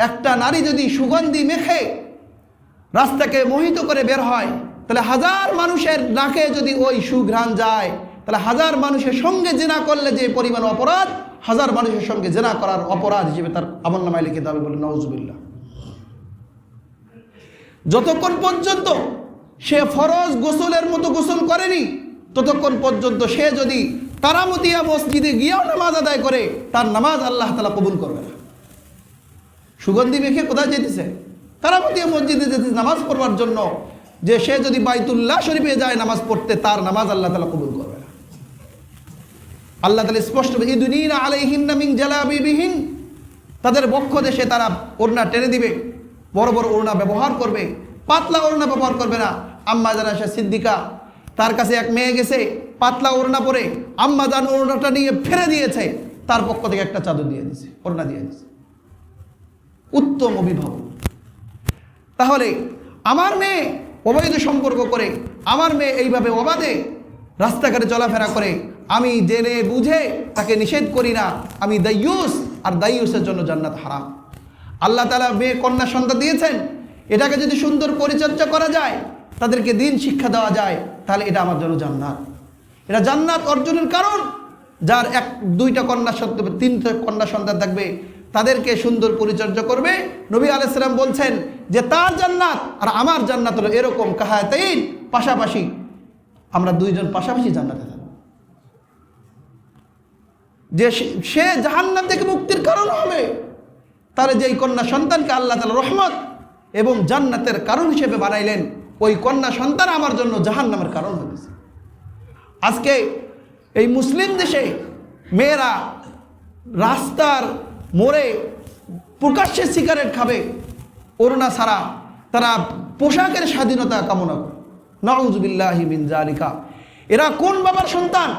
একটা নারী যদি সুগন্ধি মেখে রাস্তাকে মোহিত করে বের হয়, তাহলে হাজার মানুষের নাকে যদি ওই সুঘ্রাণ যায়, তাহলে হাজার মানুষের সঙ্গে জেনা করলে যে পরিমাণ অপরাধ, হাজার মানুষের সঙ্গে জেনা করার অপরাধ হিসেবে তার আমলনামায় লিখিত হবে বলে নাউজুবিল্লাহ। যতক্ষণ পর্যন্ত সে ফরজ গোসলের মতো গোসল করেনি, ততক্ষণ পর্যন্ত সে যদি কারামতিয়া মসজিদে গিয়েও নামাজ আদায় করে, তার নামাজ আল্লাহ তাআলা কবুল করবে না। সুগন্ধি মেখে কোথায় যেতেছে? কারামতিয়া মসজিদে যেতে নামাজ পড়বার জন্য। যে সে যদি বাইতুল্লাহ শরীফে যায় নামাজ পড়তে, তার নামাজ আল্লাহ তাআলা কবুল করবে না। আল্লাহ তাআলা স্পষ্ট ইদুনিনা আলাইহিন্না মিন জালাবিবিহিন, তাদের বক্ষ দেশে তারা ওড়না টেনে দিবে, বড় বড় ওড়না ব্যবহার করবে, পাতলা ওড়না ব্যবহার করবে না। আম্মা জান আয়েশা সিদ্দিকা, তার কাছে এক মেয়ে গেছে পাতলা ওড়না পরে, আম্মা জান ওড়নাটা নিয়ে ফেলে দিয়েছে, তার পক্ষ থেকে একটা চাদর দিয়ে দিয়েছে, ওড়না দিয়ে দিয়েছে। উত্তম অভিভাবক। তাহলে আমার মেয়ে অবৈধ সম্পর্ক করে, আমার মেয়ে এইভাবে অবাধে রাস্তাঘাটে চলাফেরা করে, আমি জেনে বুঝে তাকে নিষেধ করি না, আমি দাইয়ুস, আর দাইয়ুসের জন্য জান্নাত হারাম। আল্লাহ তাআলা মেয়ে কন্যা সন্তান দিয়েছেন, এটাকে যদি সুন্দর পরিচর্যা করা যায়, তাদেরকে দিন শিক্ষা দেওয়া যায়, তাহলে এটা আমার জন্য জান্নাত। এটা জান্নাত অর্জনের কারণ। যার এক দুইটা কন্যা সন্তান, তিনটা কন্যা সন্তান থাকবে, তাদেরকে সুন্দর পরিচর্যা করবে। নবী আলাইহিস সালাম বলছেন যে তার জান্নাত আর আমার জান্নাত হলো এরকম কাহাতাইন, পাশাপাশি, আমরা দুইজন পাশাপাশি জান্নাতে থাকব। যে সে জাহান্নাম থেকে মুক্তির কারণ হবে, তার যেই কন্যা সন্তানকে আল্লাহ তাআলা রহমত এবং জান্নাতের কারণ হিসেবে বানাইলেন, ওই কন্যা সন্তান আমার জন্য জাহান্নামের কারণ হয়েছে। আজকে এই মুসলিম দেশে মেয়েরা রাস্তার মোড়ে প্রকাশ্যে সিগারেট খাবে, ওড়না ছাড়া, তারা পোশাকের স্বাধীনতা কামনা করে। নাউযুবিল্লাহি মিন যালিকা। এরা কোন বাবার সন্তান?